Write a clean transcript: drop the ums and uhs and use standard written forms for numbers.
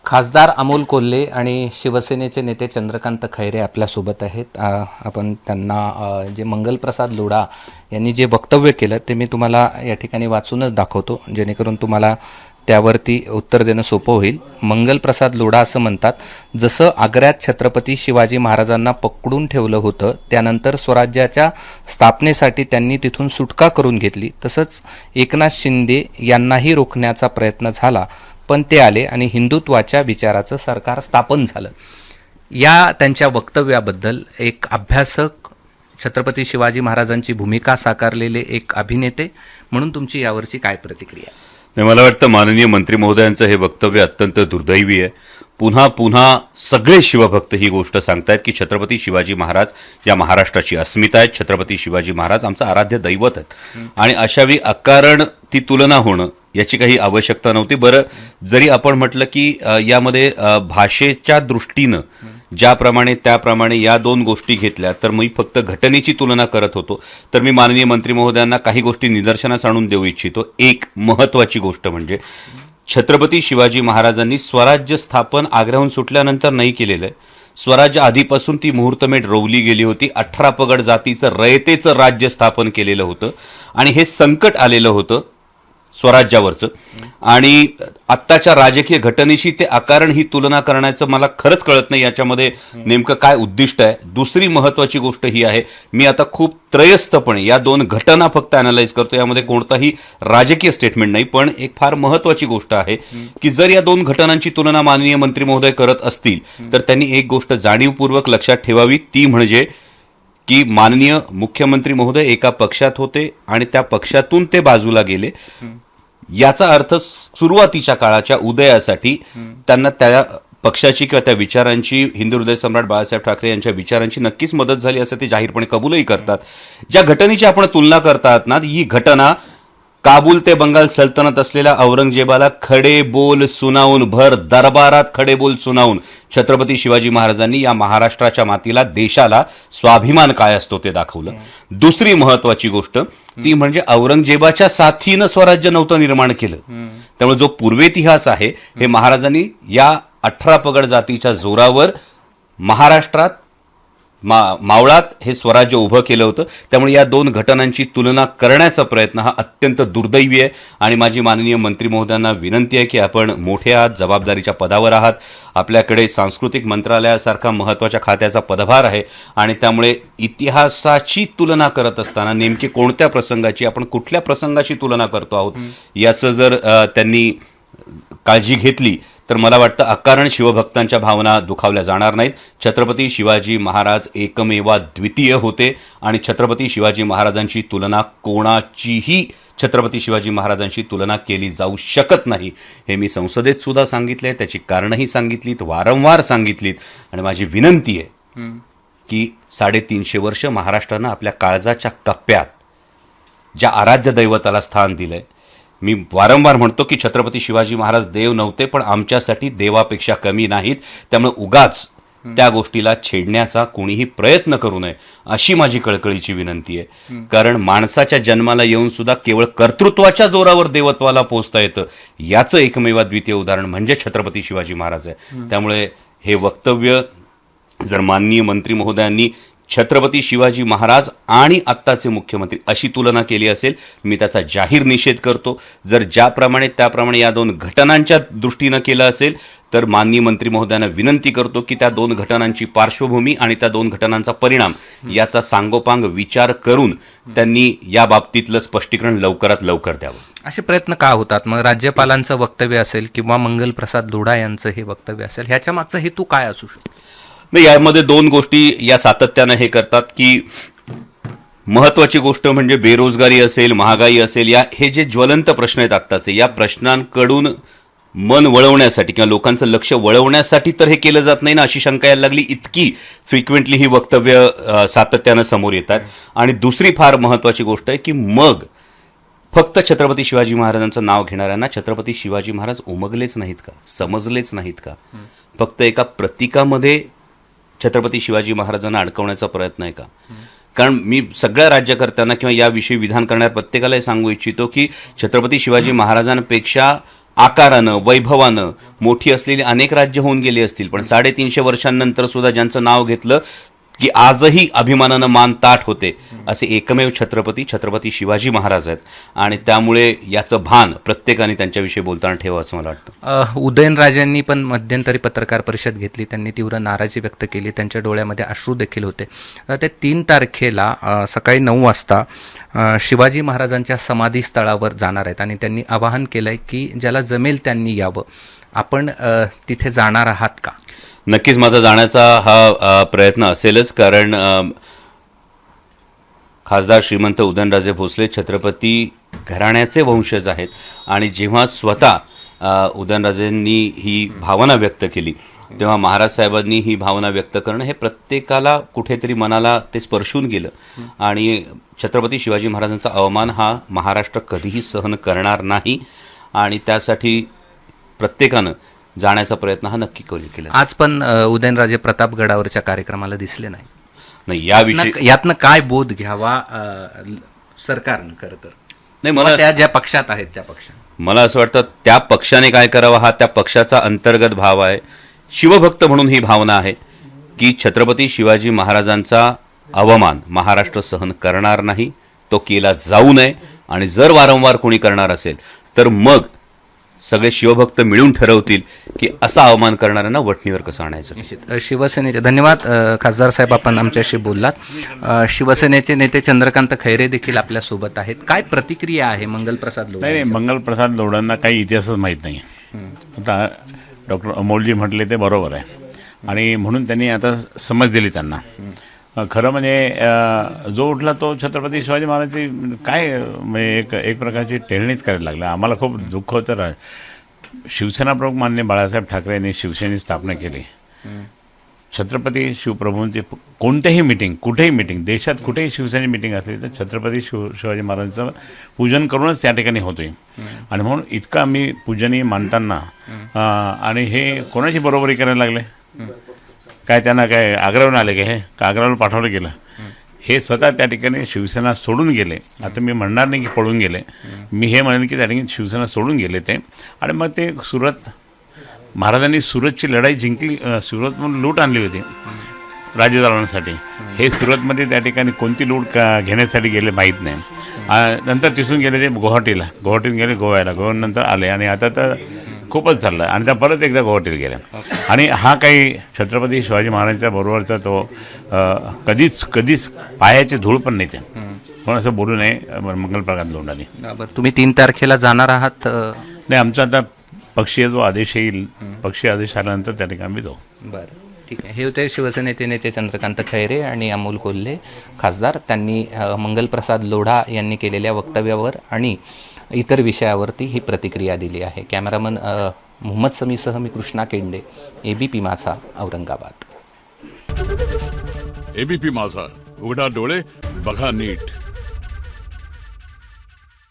खासदार अमोल कोल्हे आणि शिवसेनेचे नेते चंद्रकांत खैरे आपल्यासोबत आहेत. आपण त्यांना जे मंगलप्रसाद लोढा यांनी जे वक्तव्य केलं ते मी तुम्हाला या ठिकाणी वाचूनच दाखवतो, जेणेकरून तुम्हाला त्यावरती उत्तर देणं सोपं होईल. मंगलप्रसाद लोढा असं म्हणतात, जसं आग्र्यात छत्रपती शिवाजी महाराजांना पकडून ठेवलं होतं, त्यानंतर स्वराज्याच्या स्थापनेसाठी त्यांनी तिथून सुटका करून घेतली, तसंच एकनाथ शिंदे यांनाही रोखण्याचा प्रयत्न झाला, पण ते आले आणि हिंदुत्वाच्या विचाराचं सरकार स्थापन झालं. या त्यांच्या वक्तव्याबद्दल एक अभ्यासक, छत्रपती शिवाजी महाराजांची भूमिका साकारलेले एक अभिनेते म्हणून तुमची यावरची काय प्रतिक्रिया? नाही, मला वाटतं माननीय मंत्री महोदयांचं हे वक्तव्य अत्यंत दुर्दैवी आहे. पुन्हा पुन्हा सगळे शिवभक्त ही गोष्ट सांगतायत की छत्रपती शिवाजी महाराज या महाराष्ट्राची अस्मिता आहेत, छत्रपती शिवाजी महाराज आमचं आराध्य दैवत आहेत आणि अशावेळी अकारण ती तुलना होणं याची काही आवश्यकता नव्हती. बरं, जरी आपण म्हटलं की यामध्ये भाषेच्या दृष्टीनं ज्याप्रमाणे त्याप्रमाणे या दोन गोष्टी घेतल्या तर मी फक्त घटनेची तुलना करत होतो, तर मी माननीय मंत्री महोदयांना काही गोष्टी निदर्शनास आणून देऊ इच्छितो. एक महत्वाची गोष्ट म्हणजे छत्रपती शिवाजी महाराजांनी स्वराज्य स्थापन आग्र्याहून सुटल्यानंतर नाही केलेलं आहे. स्वराज्य आधीपासून ती मुहूर्तमेढ रोवली गेली होती. 18 पगड जातीचं रयतेचं राज्य स्थापन केलेलं होतं आणि हे संकट आलेलं होतं स्वराज्यावरचं. आणि आत्ताच्या राजकीय घटनेशी ते अकारण ही तुलना करण्याचं मला खरंच कळत नाही याच्यामध्ये नेमकं काय उद्दिष्ट आहे. दुसरी महत्वाची गोष्ट ही आहे, मी आता खूप त्रयस्थपणे या दोन घटना फक्त अॅनालाइज करतो, यामध्ये कोणताही राजकीय स्टेटमेंट नाही. पण एक फार महत्वाची गोष्ट आहे की जर या दोन घटनांची तुलना माननीय मंत्री महोदय करत असतील तर त्यांनी एक गोष्ट जाणीवपूर्वक लक्षात ठेवावी, ती म्हणजे की माननीय मुख्यमंत्री महोदय एका पक्षात होते आणि त्या पक्षातून ते बाजूला गेले. याचा अर्थ सुरुवातीच्या काळाच्या उदयासाठी त्यांना त्या पक्षाची किंवा त्या विचारांची, हिंदू हृदय सम्राट बाळासाहेब ठाकरे यांच्या विचारांची नक्कीच मदत झाली असं ते जाहीरपणे कबूलही करतात. ज्या घटनेची आपण तुलना करतात ना, ही घटना काबूल ते बंगाल सल्तनत असलेल्या औरंगजेबाला खडे बोल सुनावून, भर दरबारात खडे बोल सुनावून छत्रपती शिवाजी महाराजांनी या महाराष्ट्राच्या मातीला, देशाला स्वाभिमान काय असतो ते दाखवलं. दुसरी महत्वाची गोष्ट ती म्हणजे औरंगजेबाच्या साथीनं स्वराज्य नव्हतं निर्माण केलं. त्यामुळे जो पूर्वेतिहास आहे हे महाराजांनी या 18 पगड जातीच्या जोरावर महाराष्ट्रात मावळात हे स्वराज्य उभं केलं होतं. त्यामुळे या दोन घटनांची तुलना करण्याचा प्रयत्न हा अत्यंत दुर्दैवी आहे आणि माझी माननीय मंत्री महोदयांना विनंती आहे की आपण मोठे आहात, जबाबदारीच्या पदावर आहात, आपल्याकडे सांस्कृतिक मंत्रालयासारखा महत्वाच्या खात्याचा पदभार आहे आणि त्यामुळे इतिहासाची तुलना करत असताना नेमकी कोणत्या प्रसंगाची, आपण कुठल्या प्रसंगाची तुलना करतो आहोत याचं जर त्यांनी काळजी घेतली तर मला वाटतं अकारण शिवभक्तांच्या भावना दुखावल्या जाणार नाहीत. छत्रपती शिवाजी महाराज एकमेवा द्वितीय होते आणि छत्रपती शिवाजी महाराजांची तुलना कोणाचीही छत्रपती शिवाजी महाराजांशी तुलना केली जाऊ शकत नाही. हे मी संसदेत सुद्धा सांगितले, त्याची कारणंही सांगितलीत, वारंवार सांगितलीत आणि माझी विनंती आहे की 350 वर्ष महाराष्ट्रानं आपल्या काळजाच्या कप्प्यात ज्या आराध्य दैवताला स्थान दिलंय, मी वारंवार म्हणतो की छत्रपती शिवाजी महाराज देव नव्हते, पण आमच्यासाठी देवापेक्षा कमी नाहीत. त्यामुळे उगाच त्या गोष्टीला छेडण्याचा कोणीही प्रयत्न करू नये अशी माझी कळकळीची विनंती आहे. कारण माणसाच्या जन्माला येऊन सुद्धा केवळ कर्तृत्वाच्या जोरावर देवत्वाला पोचता येतं, याचं एकमेव द्वितीय उदाहरण म्हणजे छत्रपती शिवाजी महाराज आहे. त्यामुळे हे वक्तव्य जर माननीय मंत्री महोदयांनी छत्रपती शिवाजी महाराज आणि आत्ताचे मुख्यमंत्री अशी तुलना केली असेल, मी त्याचा जाहीर निषेध करतो. जर ज्याप्रमाणे त्याप्रमाणे या दोन घटनांच्या दृष्टीनं केलं असेल तर माननीय मंत्री महोदयांना विनंती करतो की त्या दोन घटनांची पार्श्वभूमी आणि त्या दोन घटनांचा परिणाम याचा सांगोपांग विचार करून त्यांनी या बाबतीतलं स्पष्टीकरण लवकरात लवकर द्यावं. असे प्रयत्न का होतात? मग राज्यपालांचं वक्तव्य असेल किंवा मंगलप्रसाद लोढा यांचं हे वक्तव्य असेल, ह्याच्या मागचा हेतू काय असू शकतो? नाही, यामध्ये दोन गोष्टी या सातत्यानं हे करतात की महत्वाची गोष्ट म्हणजे बेरोजगारी असेल, महागाई असेल, या हे जे ज्वलंत प्रश्न आहेत आत्ताचे, या प्रश्नांकडून मन वळवण्यासाठी किंवा लोकांचं लक्ष वळवण्यासाठी तर हे केलं जात नाही ना, अशी शंका यायला लागली. इतकी फ्रिक्वेंटली ही वक्तव्य सातत्यानं समोर येतात. आणि दुसरी फार महत्वाची गोष्ट आहे की मग फक्त छत्रपती शिवाजी महाराजांचं नाव घेणाऱ्यांना छत्रपती शिवाजी महाराज उमगलेच नाहीत का, समजलेच नाहीत का? फक्त एका प्रतीकामध्ये छत्रपती शिवाजी महाराजांना अडकवण्याचा प्रयत्न आहे का? कारण मी सगळ्या राज्यकर्त्यांना किंवा याविषयी विधान करणाऱ्या प्रत्येकालाही सांगू इच्छितो की छत्रपती शिवाजी महाराजांपेक्षा आकारानं वैभवानं मोठी असलेली अनेक राज्य होऊन गेली असतील, पण 350 वर्षांनंतर सुद्धा ज्यांचं नाव घेतलं की आजही अभिमानानं मान ताठ होते असे एकमेव छत्रपती शिवाजी महाराज आहेत. आणि त्यामुळे याचं भान प्रत्येकाने त्यांच्याविषयी बोलताना ठेवा असं मला वाटतं. उदयनराजेंनी पण मध्यंतरी पत्रकार परिषद घेतली, त्यांनी तीव्र नाराजी व्यक्त केली, त्यांच्या डोळ्यामध्ये अश्रू देखील होते. आता ते 3 तारखेला सकाळी 9 वाजता शिवाजी महाराजांच्या समाधीस्थळावर जाणार आहेत आणि त्यांनी आवाहन केलं आहे की ज्याला जमेल त्यांनी यावं. आपण तिथे जाणार आहात का? नक्कीच माझा जाण्याचा हा प्रयत्न असेलच, कारण खासदार श्रीमंत उदयनराजे भोसले छत्रपती घराण्याचे वंशज आहेत. आणि जेव्हा स्वतः उदयनराजेंनी ही भावना व्यक्त केली तेव्हा महाराज साहेबांनी ही भावना व्यक्त करणं हे प्रत्येकाला कुठेतरी मनाला ते स्पर्शून गेलं. आणि छत्रपती शिवाजी महाराजांचा अवमान हा महाराष्ट्र कधीही सहन करणार नाही आणि त्यासाठी प्रत्येकानं जाण्याचा प्रयत्न हा नक्की केला. आज पण उदयनराजे प्रतापगडावरच्या कार्यक्रमाला दिसले नाही याविषयी यातनं काय बोध घ्यावा सरकारनं? खरं तर नाही, मला त्या ज्या पक्षात आहेत त्या पक्षात मला असं वाटतं त्या पक्षाने काय करावं हा त्या पक्षाचा अंतर्गत भाव आहे. शिवभक्त म्हणून ही भावना आहे की छत्रपती शिवाजी महाराजांचा अवमान महाराष्ट्र सहन करणार नाही, तो केला जाऊ नये. आणि जर वारंवार कोणी करणार असेल तर मग सगळे शिवभक्त मिळून ठरवतील की असा अवमान करणाऱ्यांना वठणीवर कसं आणायचं. शिवसेनेचे धन्यवाद खासदार साहेब, आपण आमच्याशी बोललात. शिवसेनेचे नेते चंद्रकांत खैरे देखील आपल्या सोबत आहेत. काय प्रतिक्रिया आहे मंगलप्रसाद लोढा? नाही, मंगलप्रसाद लोढांना काही इतिहासच माहीत नाही. आता डॉक्टर अमोलजी म्हटले ते बरोबर आहे आणि म्हणून त्यांनी आता समज दिली त्यांना. खरं म्हणजे जो उठला तो छत्रपती शिवाजी महाराजांची काय म्हणजे एक प्रकारची टेळणीच करायला लागला. आम्हाला खूप दुःख होतं. शिवसेना प्रमुख माननीय बाळासाहेब ठाकरे यांनी शिवसेनेची स्थापना केली. छत्रपती शिवप्रभूंची कोणत्याही मिटिंग, कुठेही मिटिंग, देशात कुठेही शिवसेनेची मिटिंग असली तर छत्रपती शिवाजी महाराजांचं पूजन करूनच त्या ठिकाणी होते. आणि म्हणून इतकं आम्ही पूजनीय मानताना आणि हे कोणाची बरोबरी करायला लागले? काय त्यांना काय आग्र्यावरून आले हे का आग्र्यावर पाठवलं गेलं? हे स्वतः त्या ठिकाणी शिवसेना सोडून गेले. आता मी म्हणणार नाही की पळून गेले, मी हे म्हणेन की त्या ठिकाणी शिवसेना सोडून गेले ते. आणि मग ते सुरत, महाराजांनी सुरतची लढाई जिंकली, सुरतमधून लूट आणली होती राज्य चालवण्यासाठी. हे सुरतमध्ये त्या ठिकाणी कोणती लूट घेण्यासाठी गेले माहीत नाही. नंतर तिथून गेले ते गुवाहाटीत गेले, गोव्यानंतर आले आणि आता तर खूपच चाललं आणि त्या परत एकदा गुवाहाटीला गेल्या. आणि हा काही छत्रपती शिवाजी महाराजांच्या बरोबरचा तो कधीच पायाची धूळ पण नाही. ते म्हणून असं बोलू नये मंगलप्रसाद लोढांनी. तुम्ही 3 तारखेला जाणार आहात? नाही, आमचा आता पक्षीय जो आदेश येईल, पक्षीय आदेश आल्यानंतर त्या ठिकाणी आम्ही जाऊ. बरं, ठीक आहे. हे होते शिवसेनेचे नेते चंद्रकांत खैरे आणि अमोल कोल्हे खासदार. त्यांनी मंगलप्रसाद लोढा यांनी केलेल्या वक्तव्यावर आणि इतर विषयावरती ही प्रतिक्रिया दिली आहे. कॅमेरामन मोहम्मद समीसह मी कृष्णा केंडे, ABP माझा, औरंगाबाद. ABP माझा, उघडा डोळे बघा नीट.